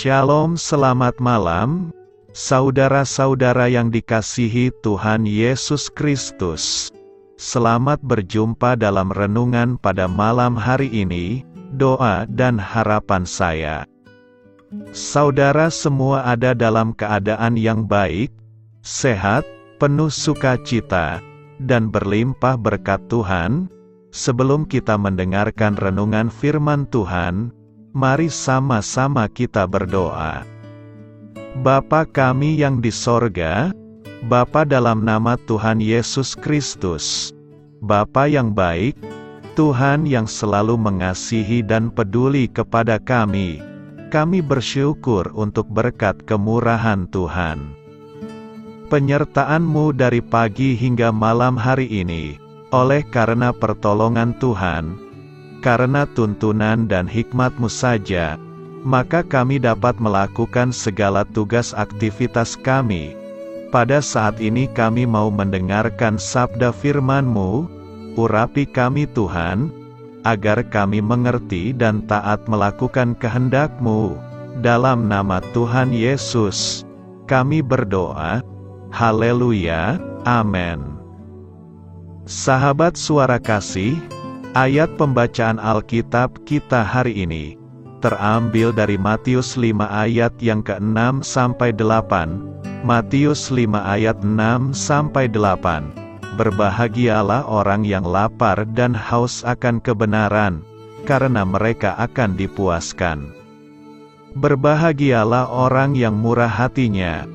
Shalom, selamat malam, saudara-saudara yang dikasihi Tuhan Yesus Kristus. Selamat berjumpa dalam renungan pada malam hari ini. Doa dan harapan saya, saudara semua ada dalam keadaan yang baik, sehat, penuh sukacita, dan berlimpah berkat Tuhan. Sebelum kita mendengarkan renungan firman Tuhan, mari sama-sama kita berdoa. Bapa kami yang di sorga, Bapa dalam nama Tuhan Yesus Kristus, Bapa yang baik, Tuhan yang selalu mengasihi dan peduli kepada kami bersyukur untuk berkat kemurahan Tuhan. Penyertaan-Mu dari pagi hingga malam hari ini, oleh karena pertolongan Tuhan, karena tuntunan dan hikmat-Mu saja, maka kami dapat melakukan segala tugas aktivitas kami. Pada saat ini kami mau mendengarkan sabda firman-Mu, urapi kami Tuhan, agar kami mengerti dan taat melakukan kehendak-Mu. Dalam nama Tuhan Yesus, kami berdoa. Haleluya, amin. Sahabat suara kasih, ayat pembacaan Alkitab kita hari ini terambil dari Matius 5 ayat yang ke-6 sampai 8. Matius 5 ayat 6 sampai 8. Berbahagialah orang yang lapar dan haus akan kebenaran, karena mereka akan dipuaskan. Berbahagialah orang yang murah hatinya,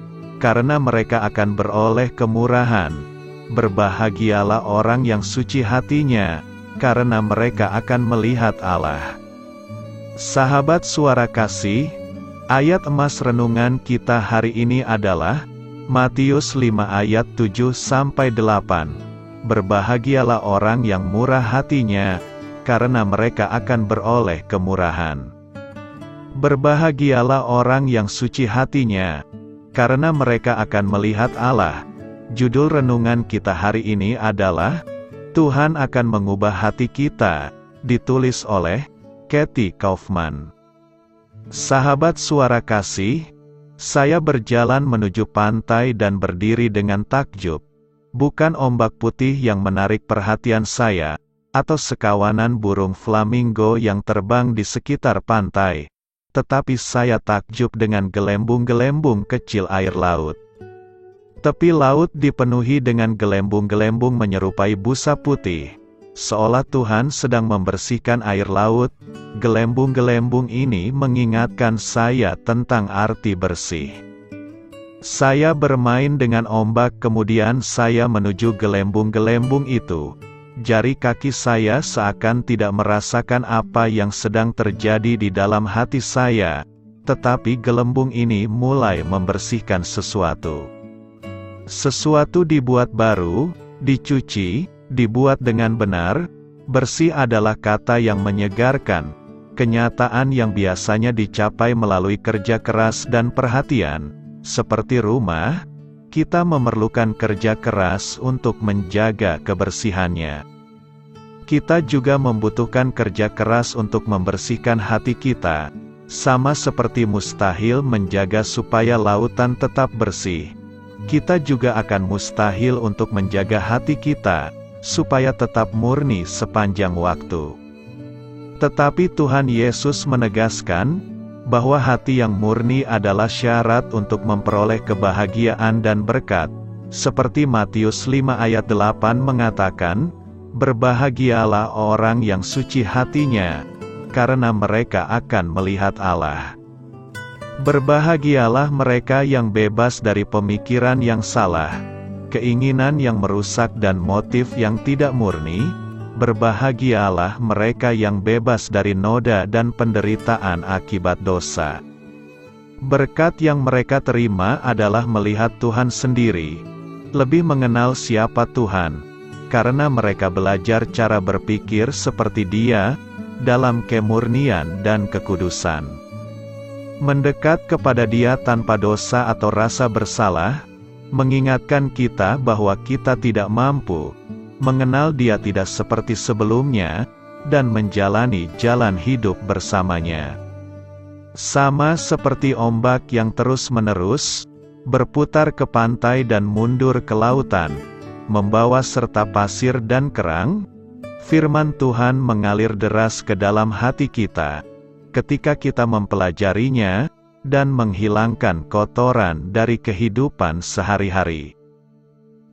karena mereka akan beroleh kemurahan. Berbahagialah orang yang suci hatinya, karena mereka akan melihat Allah. Sahabat suara kasih, ayat emas renungan kita hari ini adalah Matius 5 ayat 7-8. Berbahagialah orang yang murah hatinya, karena mereka akan beroleh kemurahan. Berbahagialah orang yang suci hatinya, karena mereka akan melihat Allah. Judul renungan kita hari ini adalah Tuhan akan mengubah hati kita, ditulis oleh Kathy Kaufman. Sahabat suara kasih, saya berjalan menuju pantai dan berdiri dengan takjub. Bukan ombak putih yang menarik perhatian saya, atau sekawanan burung flamingo yang terbang di sekitar pantai, tetapi saya takjub dengan gelembung-gelembung kecil air laut. Tepi laut dipenuhi dengan gelembung-gelembung menyerupai busa putih, seolah Tuhan sedang membersihkan air laut. Gelembung-gelembung ini mengingatkan saya tentang arti bersih. Saya bermain dengan ombak, kemudian saya menuju gelembung-gelembung itu. Jari kaki saya seakan tidak merasakan apa yang sedang terjadi di dalam hati saya, tetapi gelembung ini mulai membersihkan sesuatu. Sesuatu dibuat baru, dicuci, dibuat dengan benar. Bersih adalah kata yang menyegarkan, kenyataan yang biasanya dicapai melalui kerja keras dan perhatian. Seperti rumah, kita memerlukan kerja keras untuk menjaga kebersihannya. Kita juga membutuhkan kerja keras untuk membersihkan hati kita, sama seperti mustahil menjaga supaya lautan tetap bersih. Kita juga akan mustahil untuk menjaga hati kita, supaya tetap murni sepanjang waktu. Tetapi Tuhan Yesus menegaskan, bahwa hati yang murni adalah syarat untuk memperoleh kebahagiaan dan berkat. Seperti Matius 5 ayat 8 mengatakan, berbahagialah orang yang suci hatinya, karena mereka akan melihat Allah. Berbahagialah mereka yang bebas dari pemikiran yang salah, keinginan yang merusak dan motif yang tidak murni. Berbahagialah mereka yang bebas dari noda dan penderitaan akibat dosa. Berkat yang mereka terima adalah melihat Tuhan sendiri, lebih mengenal siapa Tuhan, karena mereka belajar cara berpikir seperti Dia, dalam kemurnian dan kekudusan. Mendekat kepada Dia tanpa dosa atau rasa bersalah, mengingatkan kita bahwa kita tidak mampu mengenal Dia tidak seperti sebelumnya, dan menjalani jalan hidup bersamanya. Sama seperti ombak yang terus-menerus berputar ke pantai dan mundur ke lautan, membawa serta pasir dan kerang, firman Tuhan mengalir deras ke dalam hati kita ketika kita mempelajarinya dan menghilangkan kotoran dari kehidupan sehari-hari.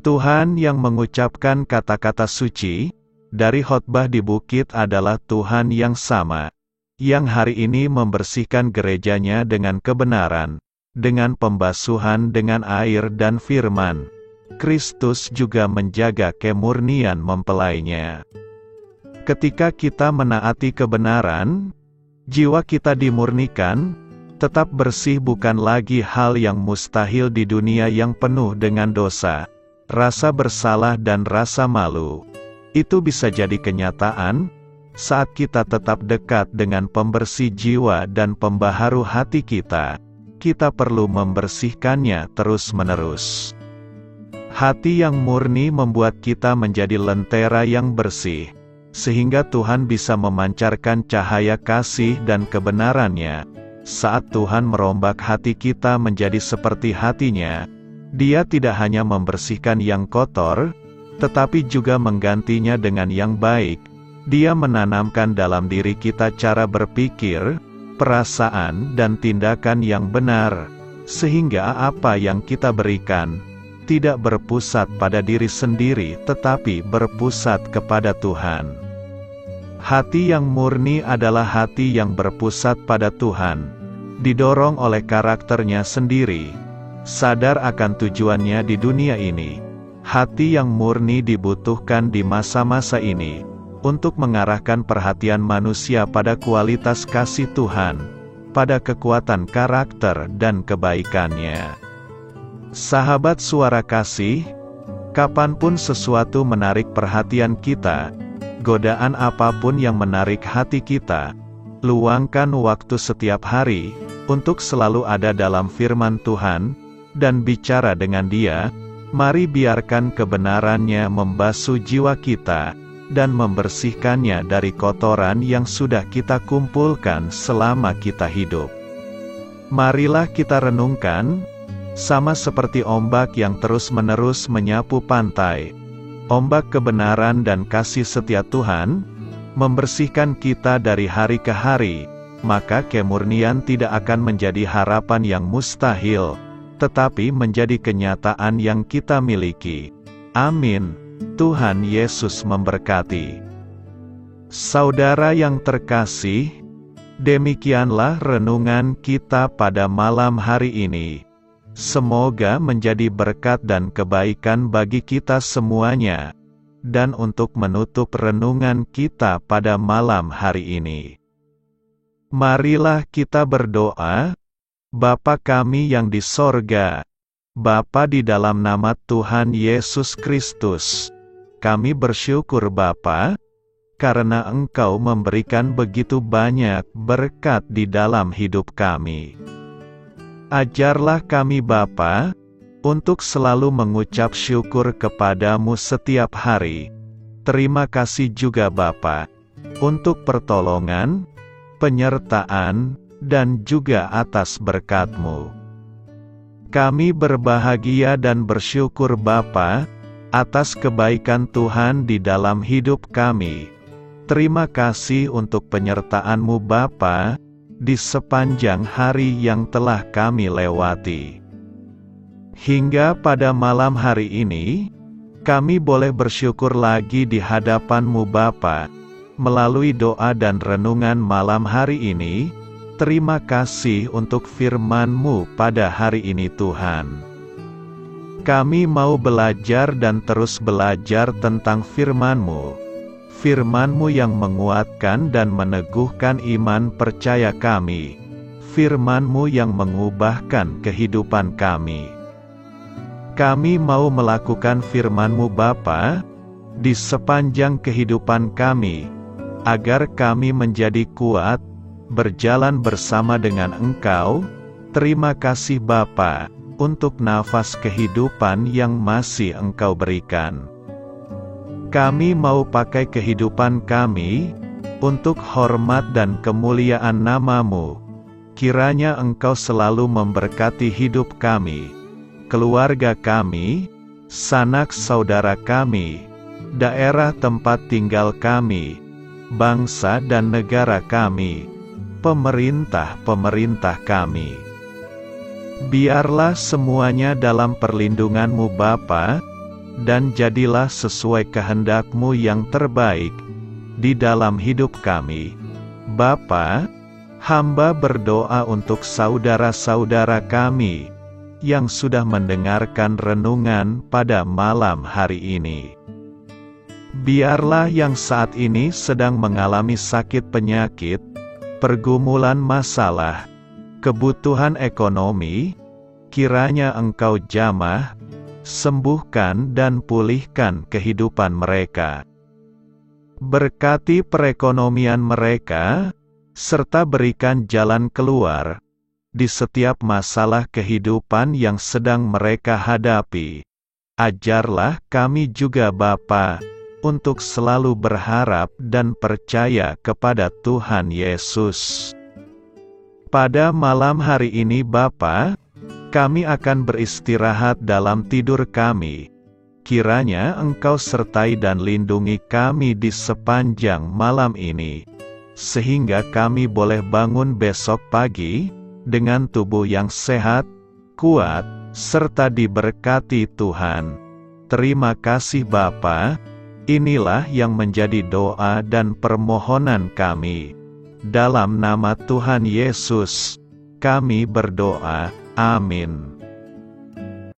Tuhan yang mengucapkan kata-kata suci dari khotbah di bukit adalah Tuhan yang sama, yang hari ini membersihkan gerejanya dengan kebenaran, dengan pembasuhan dengan air dan firman. Kristus juga menjaga kemurnian mempelainya. Ketika kita menaati kebenaran, jiwa kita dimurnikan, tetap bersih bukan lagi hal yang mustahil di dunia yang penuh dengan dosa, rasa bersalah dan rasa malu. Itu bisa jadi kenyataan saat kita tetap dekat dengan pembersih jiwa dan pembaharu hati kita. Kita perlu membersihkannya terus-menerus. Hati yang murni membuat kita menjadi lentera yang bersih, sehingga Tuhan bisa memancarkan cahaya kasih dan kebenarannya. Saat Tuhan merombak hati kita menjadi seperti hatinya, Dia tidak hanya membersihkan yang kotor, tetapi juga menggantinya dengan yang baik. Dia menanamkan dalam diri kita cara berpikir, perasaan dan tindakan yang benar, sehingga apa yang kita berikan tidak berpusat pada diri sendiri tetapi berpusat kepada Tuhan. Hati yang murni adalah hati yang berpusat pada Tuhan, didorong oleh karakternya sendiri, sadar akan tujuannya di dunia ini. Hati yang murni dibutuhkan di masa-masa ini, untuk mengarahkan perhatian manusia pada kualitas kasih Tuhan, pada kekuatan karakter dan kebaikannya. Sahabat Suara Kasih, kapanpun sesuatu menarik perhatian kita, godaan apapun yang menarik hati kita, luangkan waktu setiap hari untuk selalu ada dalam firman Tuhan dan bicara dengan Dia. Mari biarkan kebenarannya membasuh jiwa kita dan membersihkannya dari kotoran yang sudah kita kumpulkan selama kita hidup. Marilah kita renungkan, sama seperti ombak yang terus-menerus menyapu pantai, ombak kebenaran dan kasih setia Tuhan membersihkan kita dari hari ke hari, maka kemurnian tidak akan menjadi harapan yang mustahil, tetapi menjadi kenyataan yang kita miliki. Amin. Tuhan Yesus memberkati. Saudara yang terkasih, demikianlah renungan kita pada malam hari ini. Semoga menjadi berkat dan kebaikan bagi kita semuanya. Dan untuk menutup renungan kita pada malam hari ini, marilah kita berdoa. Bapa kami yang di sorga, Bapa di dalam nama Tuhan Yesus Kristus, kami bersyukur Bapa, karena Engkau memberikan begitu banyak berkat di dalam hidup kami. Ajarlah kami Bapa, untuk selalu mengucap syukur kepadamu setiap hari. Terima kasih juga Bapa, untuk pertolongan, penyertaan, dan juga atas berkat-Mu. Kami berbahagia dan bersyukur Bapa, atas kebaikan Tuhan di dalam hidup kami. Terima kasih untuk penyertaan-Mu Bapa, di sepanjang hari yang telah kami lewati. Hingga pada malam hari ini, kami boleh bersyukur lagi di hadapan-Mu Bapa, melalui doa dan renungan malam hari ini. Terima kasih untuk firman-Mu pada hari ini Tuhan. Kami mau belajar dan terus belajar tentang firman-Mu. Firman-Mu yang menguatkan dan meneguhkan iman percaya kami. Firman-Mu yang mengubahkan kehidupan kami. Kami mau melakukan firman-Mu Bapa, di sepanjang kehidupan kami, agar kami menjadi kuat, berjalan bersama dengan Engkau. Terima kasih Bapa, untuk nafas kehidupan yang masih Engkau berikan. Kami mau pakai kehidupan kami, untuk hormat dan kemuliaan nama-Mu. Kiranya Engkau selalu memberkati hidup kami, keluarga kami, sanak saudara kami, daerah tempat tinggal kami, bangsa dan negara kami, pemerintah-pemerintah kami. Biarlah semuanya dalam perlindungan-Mu Bapa, dan jadilah sesuai kehendak-Mu yang terbaik di dalam hidup kami. Bapa, hamba berdoa untuk saudara-saudara kami yang sudah mendengarkan renungan pada malam hari ini. Biarlah yang saat ini sedang mengalami sakit penyakit, pergumulan masalah, kebutuhan ekonomi, kiranya Engkau jamah, sembuhkan dan pulihkan kehidupan mereka. Berkati perekonomian mereka, serta berikan jalan keluar di setiap masalah kehidupan yang sedang mereka hadapi. Ajarlah kami juga Bapa, untuk selalu berharap dan percaya kepada Tuhan Yesus. Pada malam hari ini Bapa, kami akan beristirahat dalam tidur kami. Kiranya Engkau sertai dan lindungi kami di sepanjang malam ini, sehingga kami boleh bangun besok pagi, dengan tubuh yang sehat, kuat, serta diberkati Tuhan. Terima kasih Bapa, inilah yang menjadi doa dan permohonan kami. Dalam nama Tuhan Yesus, kami berdoa. Amin.